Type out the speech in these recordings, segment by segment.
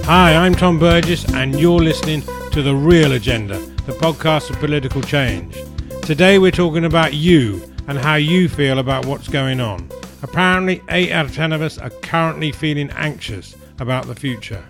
Hi, I'm Tom Burgess and you're listening to The Real Agenda, the podcast of political change. Today we're talking about you and how you feel about what's going on. Apparently 8 out of 10 of us are currently feeling anxious about the future.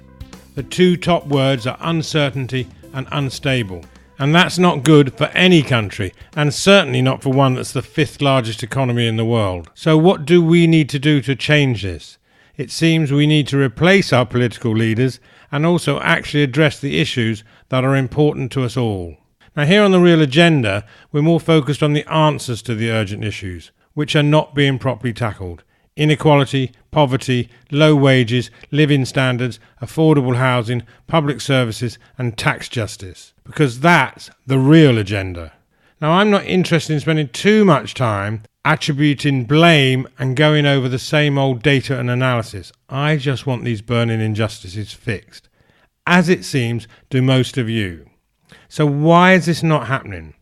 The two top words are uncertainty and unstable. And that's not good for any country, and certainly not for one that's the 5th largest economy in the world. So what do we need to do to change this? It seems we need to replace our political leaders and also actually address the issues that are important to us all. Now here on The Real Agenda, we're more focused on the answers to the urgent issues, which are not being properly tackled. Inequality, poverty, low wages, living standards, affordable housing, public services and tax justice. Because that's the real agenda. Now I'm not interested in spending too much time attributing blame and going over the same old data and analysis. I just want these burning injustices fixed, as it seems do most of you. So why is this not happening?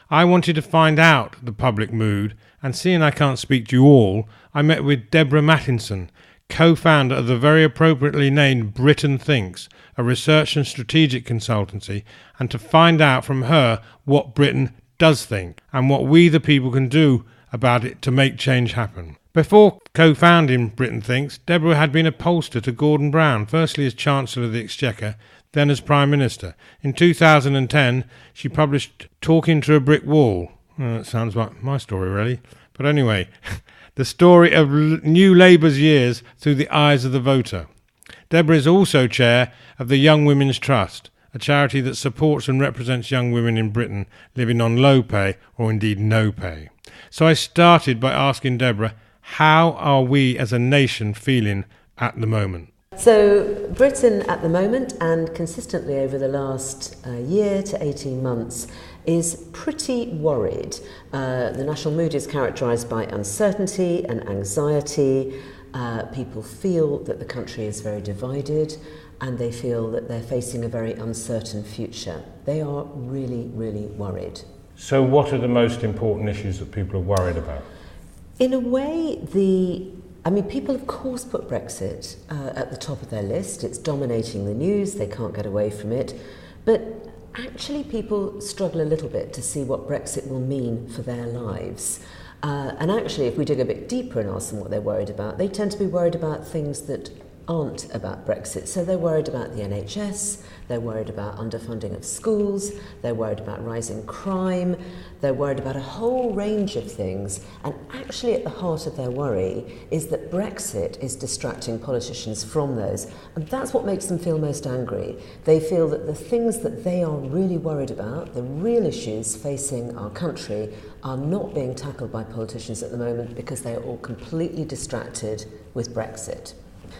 I wanted to find out the public mood, and seeing I can't speak to you all, I met with Deborah Mattinson, co-founder of the very appropriately named Britain Thinks, a research and strategic consultancy, and to find out from her what Britain does think and what we the people can do about it to make change happen. Before co-founding Britain Thinks, Deborah had been a pollster to Gordon Brown, firstly as Chancellor of the Exchequer, then as Prime Minister. In 2010, she published Talking to a Brick Wall. That sounds like my story, really. But anyway, the story of New Labour's years through the eyes of the voter. Deborah is also chair of the Young Women's Trust, a charity that supports and represents young women in Britain living on low pay or indeed no pay. So I started by asking Deborah, how are we as a nation feeling at the moment? So Britain at the moment, and consistently over the last year to 18 months, is pretty worried. The national mood is characterised by uncertainty and anxiety. People feel that the country is very divided and they feel that they're facing a very uncertain future. They are really, really worried. So what are the most important issues that people are worried about? In a way, people of course put Brexit at the top of their list. It's dominating the news, they can't get away from it. But actually people struggle a little bit to see what Brexit will mean for their lives. And actually, if we dig a bit deeper and ask them what they're worried about, they tend to be worried about things that aren't about Brexit. So they're worried about the NHS, they're worried about underfunding of schools, they're worried about rising crime, they're worried about a whole range of things. And actually at the heart of their worry is that Brexit is distracting politicians from those. And that's what makes them feel most angry. They feel that the things that they are really worried about, the real issues facing our country, are not being tackled by politicians at the moment because they are all completely distracted with Brexit.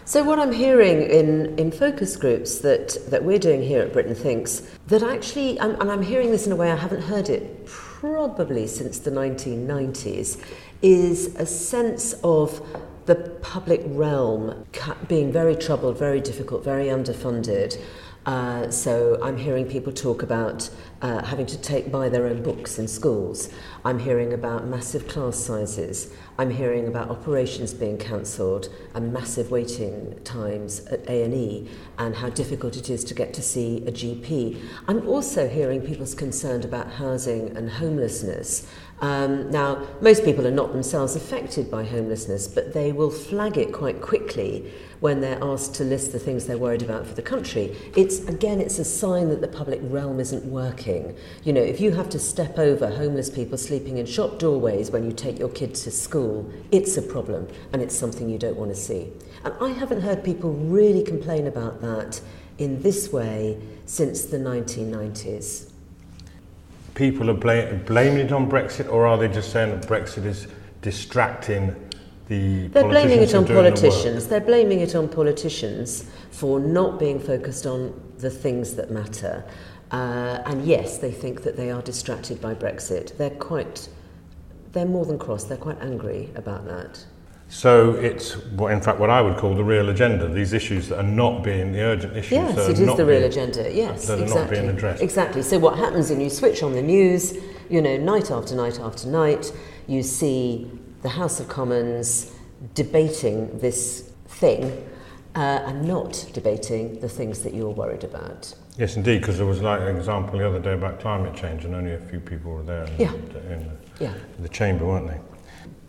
So what I'm hearing in focus groups that we're doing here at Britain Thinks, that actually, and I'm hearing this in a way I haven't heard it probably since the 1990s, is a sense of the public realm being very troubled, very difficult, very underfunded. So I'm hearing people talk about having to buy their own books in schools. I'm hearing about massive class sizes. I'm hearing about operations being cancelled and massive waiting times at A&E and how difficult it is to get to see a GP. I'm also hearing people's concerned about housing and homelessness. Now, most people are not themselves affected by homelessness, but they will flag it quite quickly when they're asked to list the things they're worried about for the country. It's a sign that the public realm isn't working. You know, if you have to step over homeless people sleeping in shop doorways when you take your kids to school, it's a problem and it's something you don't want to see. And I haven't heard people really complain about that in this way since the 1990s. People are blaming it on Brexit, or are they just saying that Brexit is distracting the They're blaming it on politicians? They're blaming it on politicians for not being focused on the things that matter. And yes, they think that they are distracted by Brexit. They're more than cross, they're quite angry about that. So it's, in fact, what I would call the real agenda, these issues that are not being the urgent issues. Yes, it is the real agenda, yes, that exactly. Are not being addressed. Exactly. So what happens when you switch on the news, you know, night after night after night, you see the House of Commons debating this thing and not debating the things that you're worried about. Yes, indeed, because there was like an example the other day about climate change and only a few people were there in the chamber, weren't they?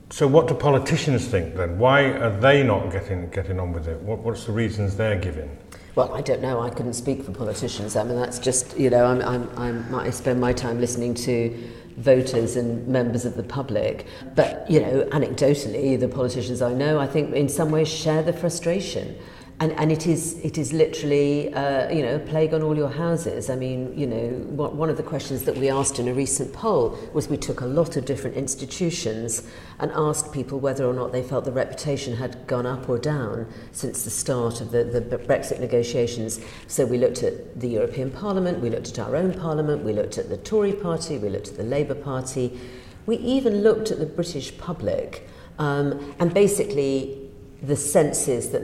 So what do politicians think then? Why are they not getting on with it? What's the reasons they're giving? Well, I don't know. I couldn't speak for politicians. I mean, that's just, I spend my time listening to voters and members of the public. But, anecdotally, the politicians I know, I think in some ways share the frustration. And it is literally, a plague on all your houses. I mean, one of the questions that we asked in a recent poll was we took a lot of different institutions and asked people whether or not they felt the reputation had gone up or down since the start of the Brexit negotiations. So we looked at the European Parliament, we looked at our own Parliament, we looked at the Tory party, we looked at the Labour Party. We even looked at the British public, and basically the sense is that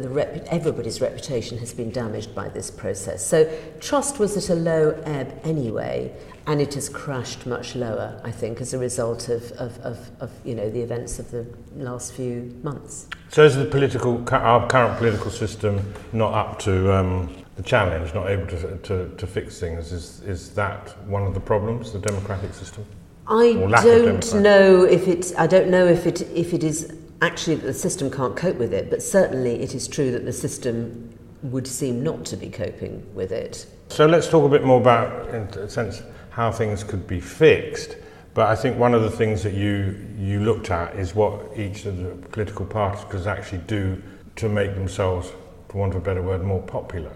everybody's reputation has been damaged by this process. So trust was at a low ebb anyway, and it has crashed much lower, I think, as a result of the events of the last few months. So is our current political system not up to the challenge, not able to fix things? Is that one of the problems, the democratic system? I don't know if it is actually that the system can't cope with it, but certainly it is true that the system would seem not to be coping with it. So let's talk a bit more about, in a sense, how things could be fixed. But I think one of the things that you looked at is what each of the political parties could actually do to make themselves, for want of a better word, more popular.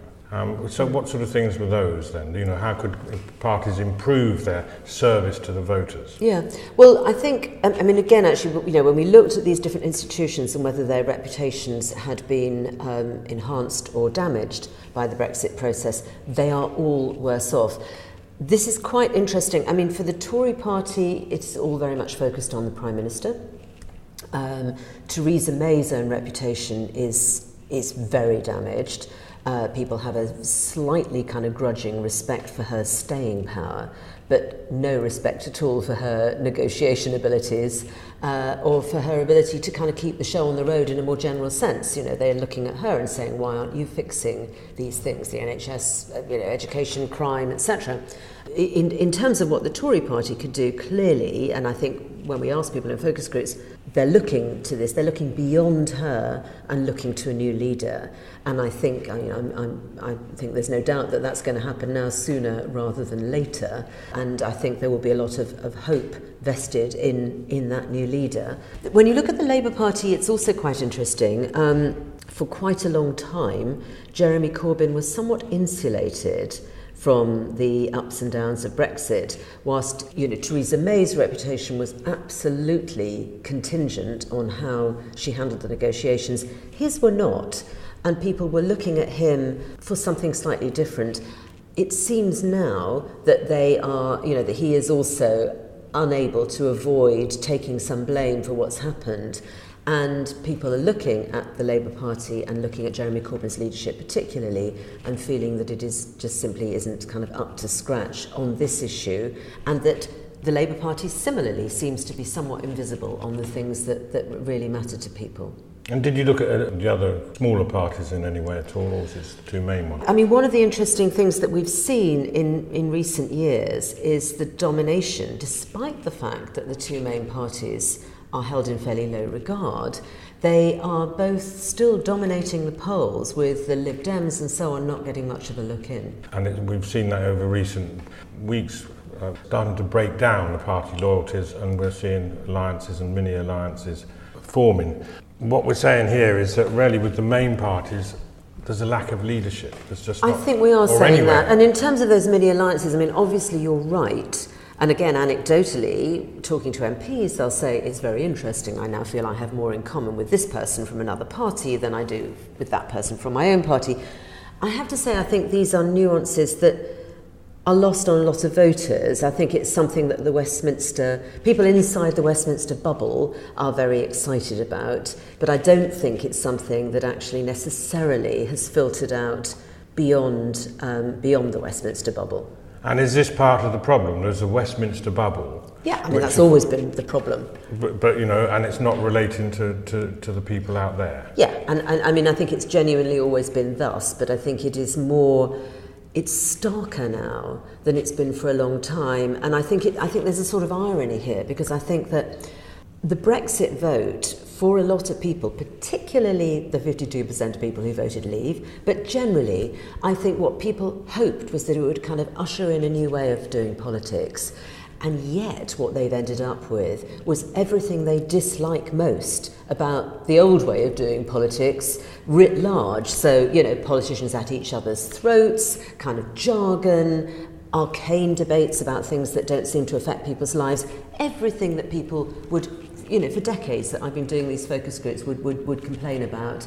So what sort of things were those then? How could parties improve their service to the voters? Yeah, well, I think, again, actually, when we looked at these different institutions and whether their reputations had been enhanced or damaged by the Brexit process, they are all worse off. This is quite interesting. I mean, for the Tory party, it's all very much focused on the Prime Minister. Theresa May's own reputation is very damaged. People have a slightly kind of grudging respect for her staying power, but no respect at all for her negotiation abilities or for her ability to kind of keep the show on the road in a more general sense. They're looking at her and saying, why aren't you fixing these things, the NHS, education, crime, etc. In terms of what the Tory party could do, clearly, and I think when we ask people in focus groups, they're looking to this, they're looking beyond her and looking to a new leader. And I think, I think there's no doubt that that's going to happen now sooner rather than later. And I think there will be a lot of hope vested in that new leader. When you look at the Labour Party, it's also quite interesting. For quite a long time, Jeremy Corbyn was somewhat insulated from the ups and downs of Brexit, whilst Theresa May's reputation was absolutely contingent on how she handled the negotiations. His were not, and people were looking at him for something slightly different. It seems now that they are, that he is also unable to avoid taking some blame for what's happened. And people are looking at the Labour Party and looking at Jeremy Corbyn's leadership particularly and feeling that it is just simply isn't kind of up to scratch on this issue, and that the Labour Party similarly seems to be somewhat invisible on the things that really matter to people. And did you look at the other smaller parties in any way at all, or was it the two main ones? I mean, one of the interesting things that we've seen in recent years is the domination, despite the fact that the two main parties are held in fairly low regard. They are both still dominating the polls, with the Lib Dems and so on not getting much of a look in. And we've seen that over recent weeks, starting to break down the party loyalties, and we're seeing alliances and mini alliances forming. What we're saying here is that really with the main parties, there's a lack of leadership. There's just not, I think we are saying that. And in terms of those mini alliances, I mean, obviously you're right. And again, anecdotally, talking to MPs, they'll say, it's very interesting. I now feel I have more in common with this person from another party than I do with that person from my own party. I have to say, I think these are nuances that are lost on a lot of voters. I think it's something that people inside the Westminster bubble are very excited about. But I don't think it's something that actually necessarily has filtered out beyond the Westminster bubble. And is this part of the problem? There's a Westminster bubble, Yeah, I mean, that's always been the problem. But and it's not relating to the people out there. Yeah, and I mean, I think it's genuinely always been thus, but I think it is more, it's starker now than it's been for a long time. And I think there's a sort of irony here, because I think that the Brexit vote, for a lot of people, particularly the 52% of people who voted leave, but generally, I think what people hoped was that it would kind of usher in a new way of doing politics. And yet what they've ended up with was everything they dislike most about the old way of doing politics writ large. So, politicians at each other's throats, kind of jargon, arcane debates about things that don't seem to affect people's lives, everything that people would, for decades that I've been doing these focus groups would complain about,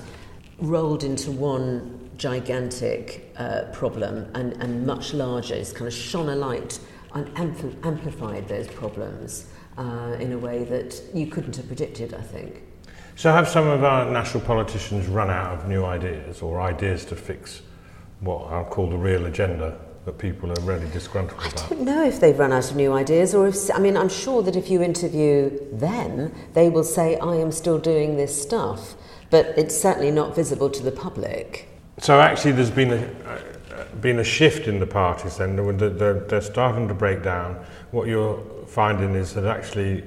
rolled into one gigantic problem and much larger. It's kind of shone a light and amplified those problems in a way that you couldn't have predicted, I think. So have some of our national politicians run out of new ideas, or ideas to fix what I'll call the real agenda that people are really disgruntled about? I don't know if they've run out of new ideas, or if, I'm sure that if you interview them, they will say, I am still doing this stuff, but it's certainly not visible to the public. So actually there's been a shift in the parties then. They're starting to break down. What you're finding is that actually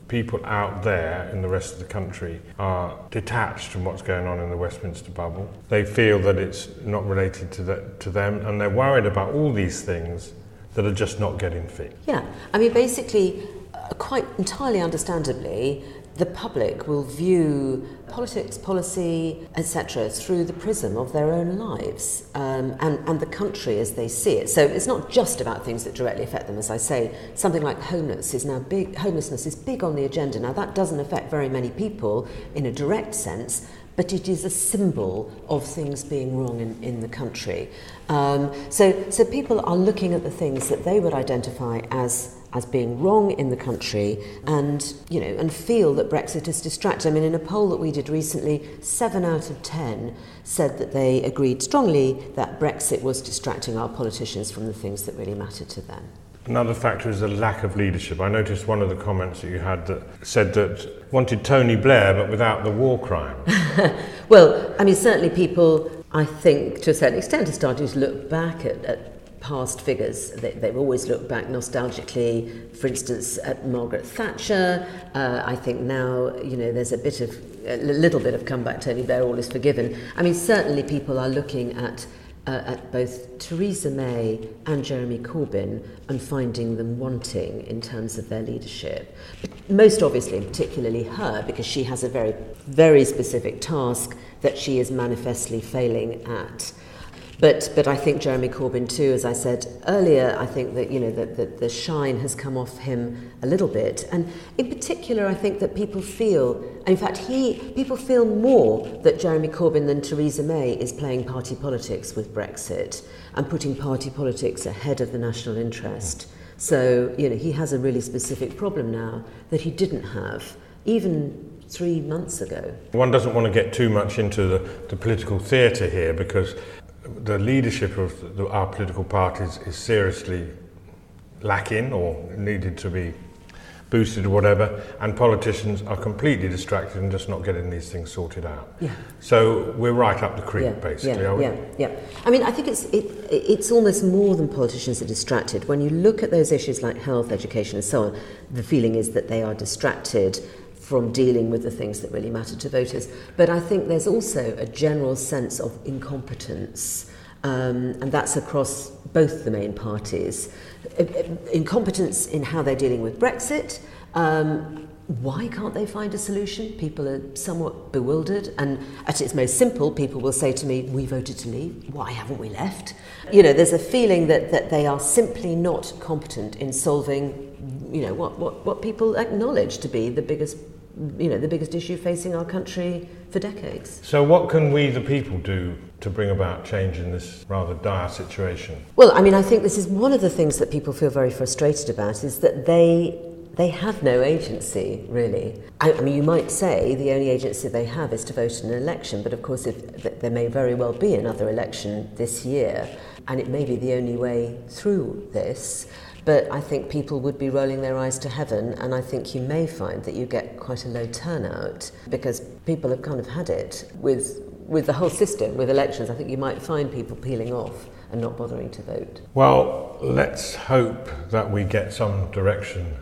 people out there in the rest of the country are detached from what's going on in the Westminster bubble. They feel that it's not related to them, and they're worried about all these things that are just not getting fixed. Yeah, I mean, basically, quite entirely understandably, the public will view politics, policy, etc. through the prism of their own lives and the country as they see it. So it's not just about things that directly affect them. As I say, something like homelessness is big on the agenda. Now, that doesn't affect very many people in a direct sense, but it is a symbol of things being wrong in the country. So people are looking at the things that they would identify as being wrong in the country, and feel that Brexit is distracting. I mean, in a poll that we did recently, 7 out of 10 said that they agreed strongly that Brexit was distracting our politicians from the things that really matter to them. Another factor is the lack of leadership. I noticed one of the comments that you had that said that wanted Tony Blair but without the war crime. Well, I mean, certainly people, I think, to a certain extent, are starting to look back at past figures. They've always looked back nostalgically, for instance, at Margaret Thatcher. I think now, there's a little bit of comeback. Tony Blair, all is forgiven. I mean, certainly people are looking at both Theresa May and Jeremy Corbyn and finding them wanting in terms of their leadership. But most obviously, particularly her, because she has a very, very specific task that she is manifestly failing at. But I think Jeremy Corbyn too, as I said earlier, I think that that the shine has come off him a little bit, and in particular, I think that people feel, in fact, people feel more that Jeremy Corbyn than Theresa May is playing party politics with Brexit and putting party politics ahead of the national interest. So he has a really specific problem now that he didn't have even 3 months ago. One doesn't want to get too much into the political theatre here, because the leadership of our political parties is seriously lacking or needed to be boosted or whatever, and politicians are completely distracted and just not getting these things sorted out. Yeah. So we're right up the creek, basically, are we? Yeah. I mean, I think it's almost more than politicians are distracted. When you look at those issues like health, education and so on, the feeling is that they are distracted from dealing with the things that really matter to voters. But I think there's also a general sense of incompetence, and that's across both the main parties. Incompetence in how they're dealing with Brexit. Why can't they find a solution? People are somewhat bewildered, and at its most simple, people will say to me, we voted to leave, why haven't we left? There's a feeling that they are simply not competent in solving what people acknowledge to be the biggest issue facing our country for decades. So what can we, the people, do to bring about change in this rather dire situation? Well, I mean, I think this is one of the things that people feel very frustrated about, is that they have no agency, really. I mean, you might say the only agency they have is to vote in an election, but of course there may very well be another election this year, and it may be the only way through this. But I think people would be rolling their eyes to heaven, and I think you may find that you get quite a low turnout because people have kind of had it with the whole system, with elections. I think you might find people peeling off and not bothering to vote. Well, let's hope that we get some direction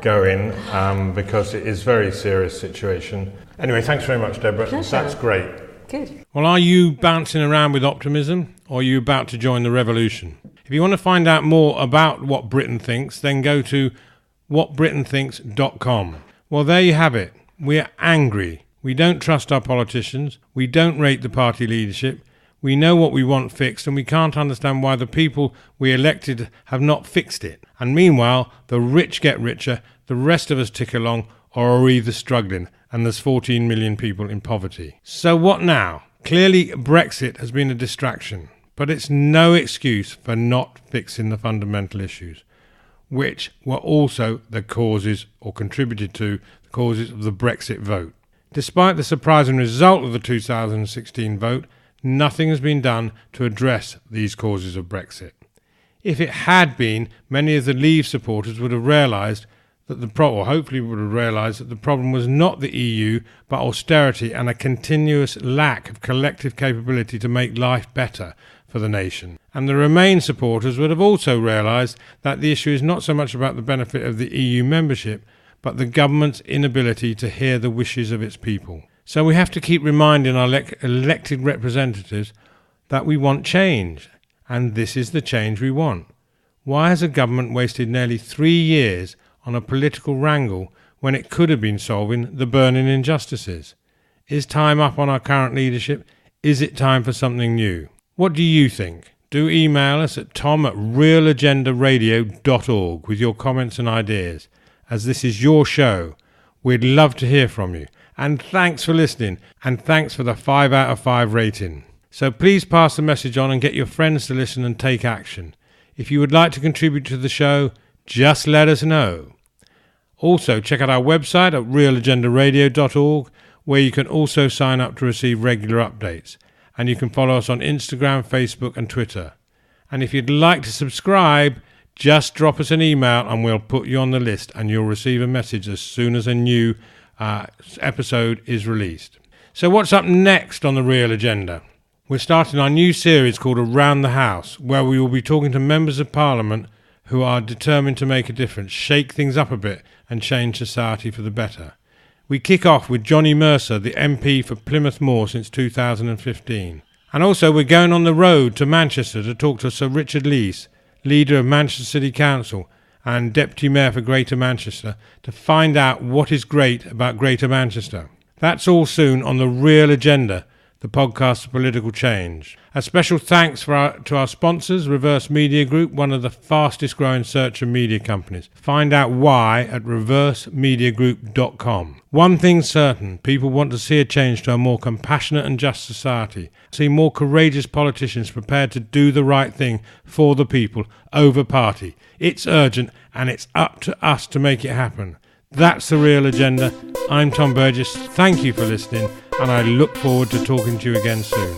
going, because it is a very serious situation. Anyway, thanks very much, Deborah. Pleasure. That's great. Good. Well, are you bouncing around with optimism, or are you about to join the revolution? If you want to find out more about what Britain thinks, then go to whatbritainthinks.com. Well, there you have it. We're angry. We don't trust our politicians. We don't rate the party leadership. We know what we want fixed, and we can't understand why the people we elected have not fixed it. And meanwhile, the rich get richer, the rest of us tick along, or are either struggling, and there's 14 million people in poverty. So what now? Clearly, Brexit has been a distraction, but it's no excuse for not fixing the fundamental issues, which were also the causes, or contributed to, the causes of the Brexit vote. Despite the surprising result of the 2016 vote, nothing has been done to address these causes of Brexit. If it had been, many of the Leave supporters would have realised that the problem was not the EU, but austerity and a continuous lack of collective capability to make life better for the nation. And the Remain supporters would have also realised that the issue is not so much about the benefit of the EU membership, but the government's inability to hear the wishes of its people. So we have to keep reminding our elected representatives that we want change, and this is the change we want. Why has a government wasted nearly 3 years on a political wrangle when it could have been solving the burning injustices? Is time up on our current leadership? Is it time for something new? What do you think? Do email us at tom@realagendaradio.org with your comments and ideas, as this is your show. We'd love to hear from you. And thanks for listening, and thanks for the 5 out of 5 rating. So please pass the message on and get your friends to listen and take action. If you would like to contribute to the show, just let us know. Also, check out our website at realagendaradio.org, where you can also sign up to receive regular updates. And you can follow us on Instagram, Facebook and Twitter. And if you'd like to subscribe, just drop us an email and we'll put you on the list, and you'll receive a message as soon as a new episode is released. So what's up next on the Real Agenda? We're starting our new series called Around the House, where we will be talking to members of Parliament who are determined to make a difference, shake things up a bit and change society for the better. We kick off with Johnny Mercer, the MP for Plymouth Moor since 2015. And also we're going on the road to Manchester to talk to Sir Richard Leese, leader of Manchester City Council and Deputy Mayor for Greater Manchester, to find out what is great about Greater Manchester. That's all soon on the Real Agenda, the podcast for political change. A special thanks to our sponsors, Reverse Media Group, one of the fastest growing search and media companies. Find out why at reversemediagroup.com. One thing's certain, people want to see a change to a more compassionate and just society. See more courageous politicians prepared to do the right thing for the people over party. It's urgent and it's up to us to make it happen. That's the Real Agenda. I'm Tom Burgess. Thank you for listening, and I look forward to talking to you again soon.